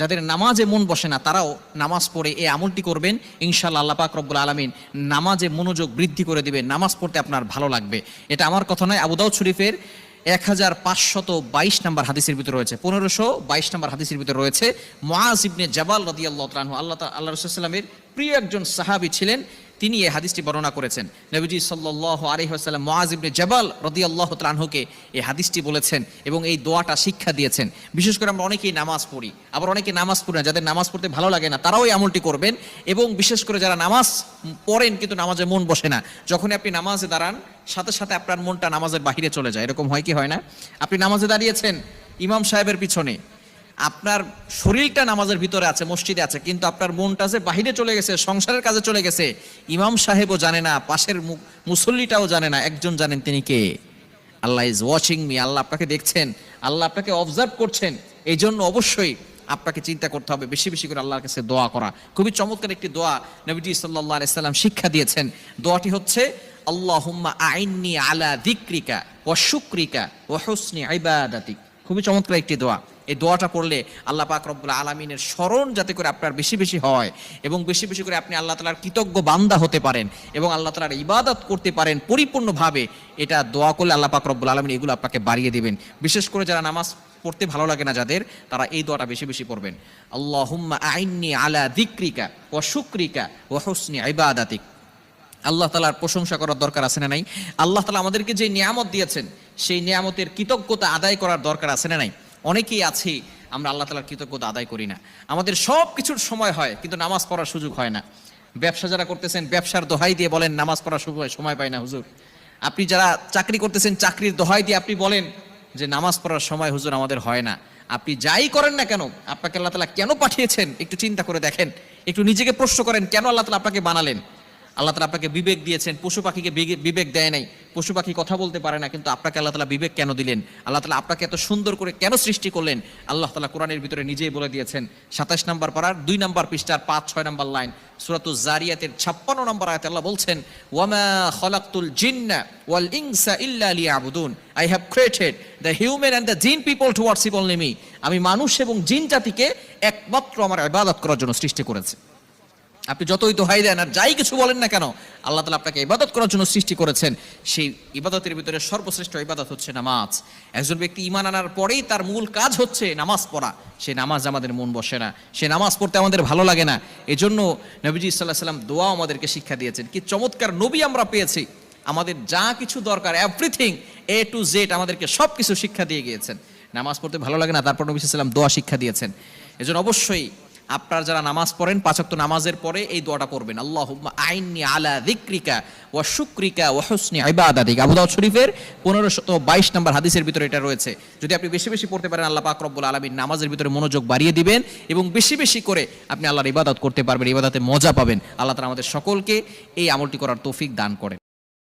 যাদের নামাজে মন বসে না তারাও নামাজ পড়ে এই আমলটি করবেন, ইনশাআল্লাহ আল্লাহ পাক রব্বুল আলামিন নামাজে মনোযোগ বৃদ্ধি করে দিবেন, নামাজ পড়তে আপনার ভালো লাগবে। এটা আমার কথা নয়, আবু দাউদ শরীফের 1522 নম্বর হাদিসের ভিতরে রয়েছে, 1522 নম্বর হাদিসের ভিতরে রয়েছে, মুআজ ইবনে জাবাল রাদিয়াল্লাহু তাআলা আনহু, আল্লাহ রাসূলুল্লাহ সাল্লাল্লাহু আলাইহি ওয়াসাল্লামের প্রিয় একজন সাহাবী ছিলেন, তিনি এই হাদিসটি বর্ণনা করেছেন। নবীজি সাল্লাল্লাহু আলাইহি ওয়াসাল্লাম মুআজ ইবনে জাবাল রাদিয়াল্লাহু তাআলা আনহুকে এই হাদিসটি বলেছেন এবং এই দোয়াটা শিক্ষা দিয়েছেন। বিশেষ করে আমরা অনেকেই নামাজ পড়ি, আবার অনেকে নামাজ পড়ি না, যাদের নামাজ পড়তে ভালো লাগে না তারাও এই আমলটি করবেন। এবং বিশেষ করে যারা নামাজ পড়েন কিন্তু নামাজে মন বসে না, যখনই আপনি নামাজে দাঁড়ান সাথে সাথে আপনার মনটা নামাজের বাহিরে চলে যায়, এরকম হয় কি হয় না? আপনি নামাজে দাঁড়িয়েছেন ইমাম সাহেবের পিছনে, আপনার শরীরটা নামাজের ভিতরে আছে, মসজিদে আছে, কিন্তু আপনার মনটা যে বাহিরে চলে গেছে, সংসারের কাজে চলে গেছে। ইমাম সাহেবও জানে না, পাশের মুসল্লিটাও জানে না, একজন জানেন, তিনি কে? আল্লাহ ইজ ওয়াচিং মি, আল্লাহ আপনাকে দেখছেন, আল্লাহ আপনাকে অবজার্ভ করছেন। এই জন্য অবশ্যই আপনাকে চিন্তা করতে হবে, বেশি বেশি করে আল্লাহর কাছে দোয়া করা। খুবই চমৎকার একটি দোয়া নবীজি সাল্লাল্লাহু আলাইহি সাল্লাম শিক্ষা দিয়েছেন। দোয়াটি হচ্ছে আল্লাহুম্মা আইন্নি আলা যিকরিকা ওয়া শুকরিকা ওয়া হুসনি ইবাদাতিক। খুবই চমৎকার একটি দোয়া। এই দোয়াটা পড়লে আল্লাহ পাক রব্বুল আলামিনের স্মরণ যাতে করে আপনার বেশি বেশি হয় এবং বেশি বেশি করে আপনি আল্লাহ তাআলার কৃতজ্ঞ বান্দা হতে পারেন এবং আল্লাহ তাআলার ইবাদত করতে পারেন পরিপূর্ণভাবে, এটা দোয়া করলে আল্লাহ পাক রব্বুল আলামিন এগুলো আপনাকে বাড়িয়ে দিবেন। বিশেষ করে যারা নামাজ পড়তে ভালো লাগে না যাদের, তারা এই দোয়াটা বেশি বেশি পড়বেন। আল্লাহুম্মা আইন্নি আলা যিকরিকা ওয়া শুকরিকা ওয়া হুসনি ইবাদাতিক। আল্লাহ তাআলার প্রশংসা করার দরকার আছে না নাই? আল্লাহ তাআলা আমাদেরকে যে নিয়ামত দিয়েছেন সেই নিয়ামতের কৃতজ্ঞতা আদায় করার দরকার আছে না নাই? অনেকেই আছি আমরা আল্লাহ তাআলার কৃতজ্ঞতা আদায় করি না। আমাদের সব কিছুর সময় হয় কিন্তু নামাজ পড়ার সুযোগ হয় না। ব্যবসা যারা করতেছেন ব্যবসার দোহাই দিয়ে বলেন নামাজ পড়ার সময় পাই না হুজুর। আপনি যারা চাকরি করতেছেন চাকরির দোহাই দিয়ে আপনি বলেন যে নামাজ পড়ার সময় হুজুর আমাদের হয় না। আপনি যাই করেন না কেন, আপনাকে আল্লাহ তাআলা কেন পাঠিয়েছেন একটু চিন্তা করে দেখেন, একটু নিজেকে প্রশ্ন করেন, কেন আল্লাহ তাআলা আপনাকে বানালেন? আল্লাহ তাআলা আপনাকে বিবেক দিয়েছেন, পশু পাখিকে বিবেক দেয় নাই, পশু পাখি কথা বলতে পারে না, কিন্তু আপনাকে আল্লাহ তাআলা বিবেক কেন দিলেন? আল্লাহ তাআলা আপনাকে এত সুন্দর করে কেন সৃষ্টি করলেন? আল্লাহ তাআলা কোরআনের ভিতরে নিজেই বলে দিয়েছেন। 27 নম্বর পারার 2 নম্বর পৃষ্ঠার 5-6 নম্বর লাইন, সূরাতুজ জারিয়াতের 56 নম্বর আয়াতে আল্লাহ বলছেন, ওয়ামা খালাকতুল জিন্না ওয়াল ইনসা ইল্লা লিয়াবুদুন, I have created the human and the jinn people to worship only me. আমি মানুষ এবং জিন জাতিকে একমাত্র আমার ইবাদত করার জন্য সৃষ্টি করেছি। আপনি যতই দোহাই দেন আর যাই কিছু বলেন না কেন, আল্লাহ তাআলা আপনাকে ইবাদত করার জন্য সৃষ্টি করেছেন। সেই ইবাদতের ভিতরে সর্বশ্রেষ্ঠ ইবাদত হচ্ছে নামাজ। একজন ব্যক্তি ঈমান আনার পরেই তার মূল কাজ হচ্ছে নামাজ পড়া। সেই নামাজ আমাদের মন বসে না, সে নামাজ পড়তে আমাদের ভালো লাগে না। এজন্য নবীজি সাল্লাল্লাহু আলাইহি ওয়াসাল্লাম দোয়া আমাদেরকে শিক্ষা দিয়েছেন। কি চমৎকার নবী আমরা পেয়েছি! আমাদের যা কিছু দরকার এভরিথিং এ টু জেড আমাদেরকে সব কিছু শিক্ষা দিয়ে গিয়েছেন। নামাজ পড়তে ভালো লাগে না, তারপর নবী সাল্লাল্লাহু আলাইহি ওয়াসাল্লাম দোয়া শিক্ষা দিয়েছেন। এজন্য অবশ্যই আপনারা যারা নামাজ পড়েন 5 ওয়াক্ত নামাজের পরে এই দোয়াটা পড়বেন, আল্লাহুম্মা আইন্নি আলা যিকরিকা ওয়া শুকরিকা ওয়া হুসনি ইবাদাতিক। আবু দাউদ শরীফের 1522 নম্বর হাদিসের ভিতরে এটা রয়েছে। যদি আপনি বেশি বেশি পড়তে পারেন আল্লাহ পাক রব্বুল আলামিন নামাজের ভিতরে মনোযোগ বাড়িয়ে দিবেন এবং বেশি বেশি করে আপনি আল্লাহর ইবাদত করতে পারবেন, ইবাদতে মজা পাবেন। আল্লাহ তাআলা আমাদের সকলকে এই আমলটি করার তৌফিক দান করেন।